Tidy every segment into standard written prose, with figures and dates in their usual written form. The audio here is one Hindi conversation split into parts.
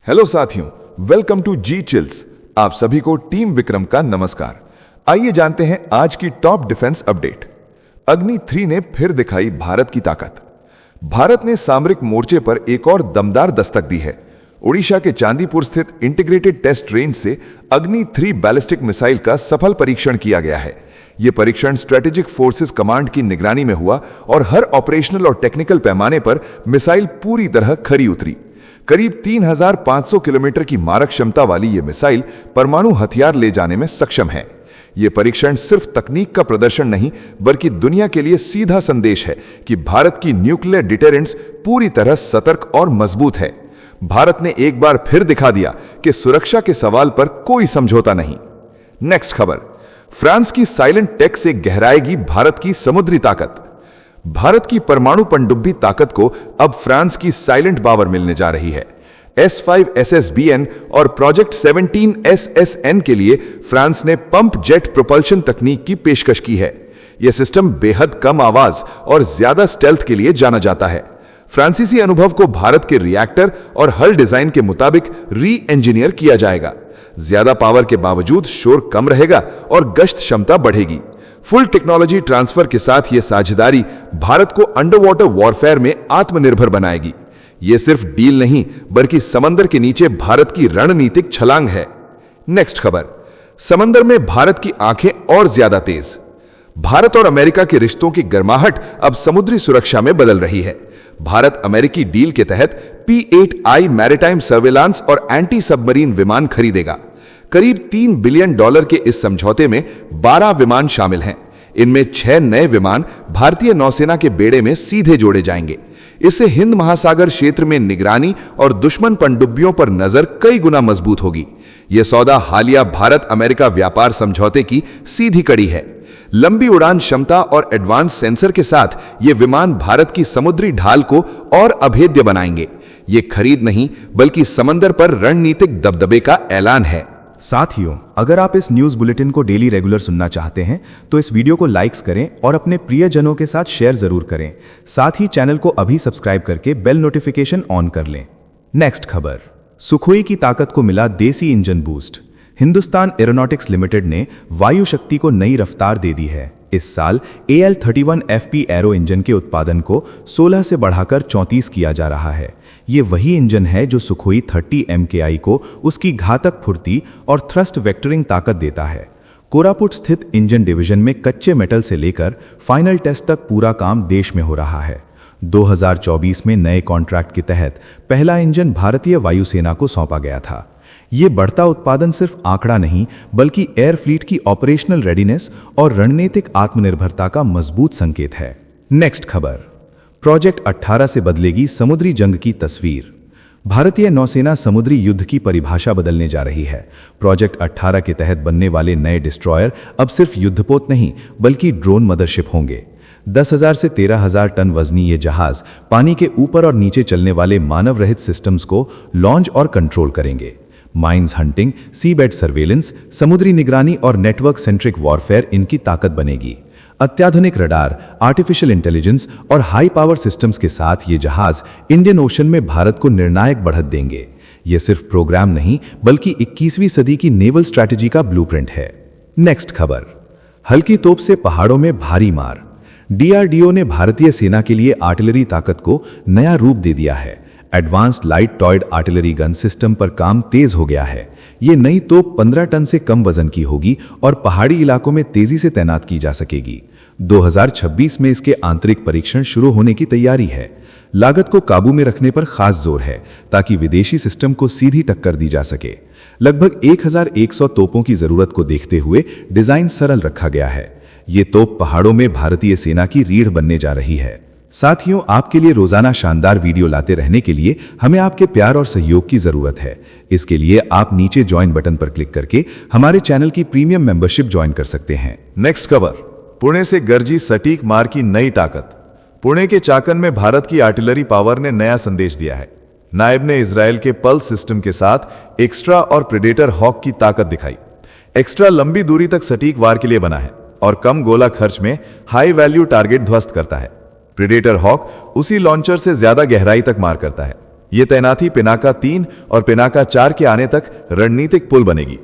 हेलो साथियों, वेलकम टू जी चिल्स। आप सभी को टीम विक्रम का नमस्कार। आइए जानते हैं आज की टॉप डिफेंस अपडेट। अग्नि 3 ने फिर दिखाई भारत की ताकत। भारत ने सामरिक मोर्चे पर एक और दमदार दस्तक दी है। ओडिशा के चांदीपुर स्थित इंटीग्रेटेड टेस्ट रेंज से अग्नि 3 बैलिस्टिक मिसाइल का सफल परीक्षण किया गया है। यह परीक्षण स्ट्रेटेजिक फोर्सेस कमांड की निगरानी में हुआ और हर ऑपरेशनल और टेक्निकल पैमाने पर मिसाइल पूरी तरह खरी उतरी। करीब 3500 किलोमीटर की मारक क्षमता वाली यह मिसाइल परमाणु हथियार ले जाने में सक्षम है। यह परीक्षण सिर्फ तकनीक का प्रदर्शन नहीं, बल्कि दुनिया के लिए सीधा संदेश है कि भारत की न्यूक्लियर डिटेरेंस पूरी तरह सतर्क और मजबूत है। भारत ने एक बार फिर दिखा दिया कि सुरक्षा के सवाल पर कोई समझौता नहीं। नेक्स्ट खबर, फ्रांस की साइलेंट टेक से गहराएगी भारत की समुद्री ताकत। भारत की परमाणु पनडुब्बी ताकत को अब फ्रांस की साइलेंट पावर मिलने जा रही है। S5 SSBN और प्रोजेक्ट 17 SSN के लिए फ्रांस ने पंप जेट प्रोपल्शन तकनीक की पेशकश की है। यह सिस्टम बेहद कम आवाज और ज्यादा स्टेल्थ के लिए जाना जाता है। फ्रांसीसी अनुभव को भारत के रिएक्टर और हल डिजाइन के मुताबिक री इंजीनियर किया जाएगा। ज्यादा पावर के बावजूद शोर कम रहेगा और गश्त क्षमता बढ़ेगी। फुल टेक्नोलॉजी ट्रांसफर के साथ यह साझेदारी भारत को अंडर वाटर वॉरफेयर में आत्मनिर्भर बनाएगी। यह सिर्फ डील नहीं, बल्कि समंदर के नीचे भारत की रणनीतिक छलांग है। नेक्स्ट खबर, समंदर में भारत की आंखें और ज्यादा तेज। भारत और अमेरिका के रिश्तों की गर्माहट अब समुद्री सुरक्षा में बदल रही है। भारत अमेरिकी डील के तहत P-8I मैरिटाइम सर्वेलांस और एंटी सबमरीन विमान खरीदेगा। करीब $3 बिलियन के इस समझौते में 12 विमान शामिल हैं। इनमें 6 नए विमान भारतीय नौसेना के बेड़े में सीधे जोड़े जाएंगे। इससे हिंद महासागर क्षेत्र में निगरानी और दुश्मन पनडुब्बियों पर नजर कई गुना मजबूत होगी। यह सौदा हालिया भारत अमेरिका व्यापार समझौते की सीधी कड़ी है। लंबी उड़ान क्षमता और एडवांस सेंसर के साथ ये विमान भारत की समुद्री ढाल को और अभेद्य बनाएंगे। ये खरीद नहीं, बल्कि समंदर पर रणनीतिक दबदबे का ऐलान है। साथियों, अगर आप इस न्यूज़ बुलेटिन को डेली रेगुलर सुनना चाहते हैं तो इस वीडियो को लाइक्स करें और अपने प्रियजनों के साथ शेयर जरूर करें। साथ ही चैनल को अभी सब्सक्राइब करके बेल नोटिफिकेशन ऑन कर लें। नेक्स्ट खबर, सुखोई की ताकत को मिला देसी engine boost. Hindustan aeronautics limited ने वायु शक्ति को नई रफ्तार दे दी है। इस साल AL-31 FP एरो इंजन के उत्पादन को 16 से बढ़ाकर 34 किया जा रहा है। ये वही इंजन है जो सुखोई 30 MKI को उसकी घातक फुर्ती और थ्रस्ट वेक्टरिंग ताकत देता है। कोरापुट स्थित इंजन डिवीजन में कच्चे मेटल से लेकर फाइनल टेस्ट तक पूरा काम देश में हो रहा है। 2024 में नए कॉन्ट्रैक्ट के तहत पहला इंजन भारतीय वायुसेना को सौंपा गया था। ये बढ़ता उत्पादन सिर्फ आंकड़ा नहीं, बल्कि एयर फ्लीट की ऑपरेशनल रेडीनेस और रणनीतिक आत्मनिर्भरता का मजबूत संकेत है। नेक्स्ट खबर, प्रोजेक्ट 18 से बदलेगी समुद्री जंग की तस्वीर। भारतीय नौसेना समुद्री युद्ध की परिभाषा बदलने जा रही है। प्रोजेक्ट 18 के तहत बनने वाले नए डिस्ट्रॉयर अब सिर्फ युद्धपोत नहीं, बल्कि ड्रोन मदरशिप होंगे। 10,000 से 13,000 टन वजनी ये जहाज पानी के ऊपर और नीचे चलने वाले मानव रहित सिस्टम्स को लॉन्च और कंट्रोल करेंगे। माइंस हंटिंग, सीबेड सर्वेलेंस, समुद्री निगरानी और नेटवर्क सेंट्रिक वॉरफेयर इनकी ताकत बनेगी। अत्याधुनिक रडार, आर्टिफिशियल इंटेलिजेंस और हाई पावर सिस्टम्स के साथ ये जहाज इंडियन ओशन में भारत को निर्णायक बढ़त देंगे। ये सिर्फ प्रोग्राम नहीं, बल्कि 21वीं सदी की नेवल स्ट्रैटेजी का ब्लूप्रिंट है। नेक्स्ट खबर, हल्की तोप से पहाड़ों में भारी मार। DRDO ने भारतीय सेना के लिए आर्टिलरी ताकत को नया रूप दे दिया है। Advanced light towed artillery gun system पर काम तेज हो गया है। ये नई तोप 15 टन से कम वजन की होगी और पहाड़ी इलाकों में तेजी से तैनात की जा सकेगी। 2026 में इसके आंतरिक परीक्षण शुरू होने की तैयारी है। लागत को काबू में रखने पर खास जोर है, ताकि विदेशी सिस्टम को सीधी टक्कर दी जा सके। लगभग 1100 तोपों की जरूरत को देखते हुए डिजाइन सरल रखा गया है। ये तोप पहाड़ों में भारतीय सेना की रीढ़ बनने जा रही है। साथियों, आपके लिए रोजाना शानदार वीडियो लाते रहने के लिए हमें आपके प्यार और सहयोग की जरूरत है। इसके लिए आप नीचे ज्वाइन बटन पर क्लिक करके हमारे चैनल की प्रीमियम मेंबरशिप ज्वाइन कर सकते हैं। नेक्स्ट खबर, पुणे से गर्जी सटीक मार की नई ताकत। पुणे के चाकन में भारत की आर्टिलरी पावर ने नया संदेश दिया है। नायब ने इजरायल के पल्स सिस्टम के साथ एक्स्ट्रा और प्रेडेटर हॉक की ताकत दिखाई। एक्स्ट्रा लंबी दूरी तक सटीक वार के लिए बना है और कम गोला खर्च में हाई वैल्यू टारगेट ध्वस्त करता है। प्रेडेटर हॉक उसी लॉन्चर से ज्यादा गहराई तक मार करता है। ये तैनाती पिनाका 3 और पिनाका 4 के आने तक रणनीतिक पुल बनेगी।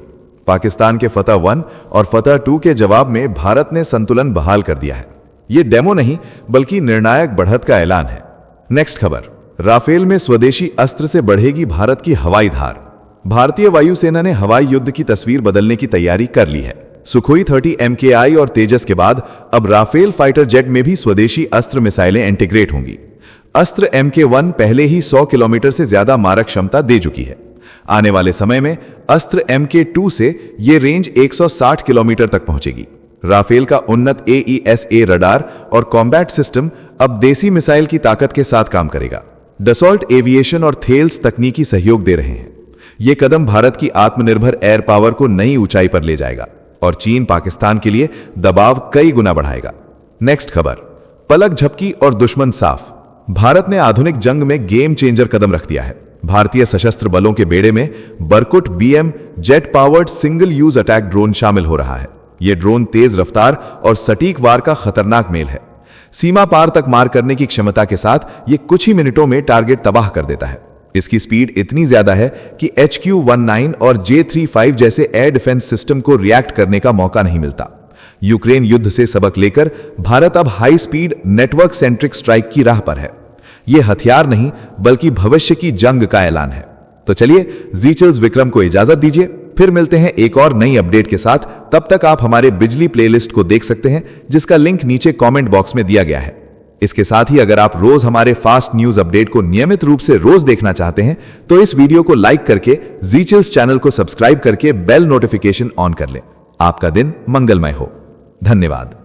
पाकिस्तान के फतह 1 और फतह 2 के जवाब में भारत ने संतुलन बहाल कर दिया है। ये डेमो नहीं बल्कि निर्णायक बढ़त का ऐलान है। नेक्स्ट खबर, राफेल में स्वदेशी अस्त्र से बढ़ेगी भारत की हवाई धार। भारतीय वायुसेना ने हवाई युद्ध की तस्वीर बदलने की तैयारी कर ली है। सुखोई 30 MKI और तेजस के बाद अब राफेल फाइटर जेट में भी स्वदेशी अस्त्र मिसाइलें इंटीग्रेट होंगी। अस्त्र MK1 पहले ही 100 किलोमीटर से ज्यादा मारक क्षमता दे चुकी है। आने वाले समय में अस्त्र MK2 से ये रेंज 160 किलोमीटर तक पहुंचेगी। राफेल का उन्नत AESA रडार और कॉम्बैट सिस्टम अब देसी मिसाइल की ताकत के साथ काम करेगा। डसॉल्ट एविएशन और थेल्स तकनीकी सहयोग दे रहे हैं। यह कदम भारत की आत्मनिर्भर एयर पावर को नई ऊंचाई पर ले जाएगा और चीन पाकिस्तान के लिए दबाव कई गुना बढ़ाएगा। नेक्स्ट खबर, पलक झपकी और दुश्मन साफ। भारत ने आधुनिक जंग में गेम चेंजर कदम रख दिया है। भारतीय सशस्त्र बलों के बेड़े में बरकुट BM jet powered single use attack drone शामिल हो रहा है। यह ड्रोन तेज रफ्तार और सटीक वार का खतरनाक मेल है। सीमा पार तक मार करने की क्षमता के साथ यह कुछ ही मिनटों में टारगेट तबाह कर देता है। इसकी स्पीड इतनी ज्यादा है कि HQ-19 और J-35 जैसे एयर डिफेंस सिस्टम को रिएक्ट करने का मौका नहीं मिलता। यूक्रेन युद्ध से सबक लेकर भारत अब high speed network centric strike की राह पर है। यह हथियार नहीं बल्कि भविष्य की जंग का ऐलान है। तो चलिए जी चिल्स विक्रम को इजाजत दीजिए, फिर मिलते हैं एक और नई अपडेट के साथ। तब तक आप हमारे बिजली प्लेलिस्ट को देख सकते हैं जिसका लिंक नीचे कमेंट बॉक्स में दिया गया है। इसके साथ ही अगर आप रोज हमारे फास्ट न्यूज अपडेट को नियमित रूप से रोज देखना चाहते हैं तो इस वीडियो को लाइक करके जी चिल्स चैनल को सब्सक्राइब करके बेल नोटिफिकेशन ऑन कर लें। आपका दिन मंगलमय हो। धन्यवाद।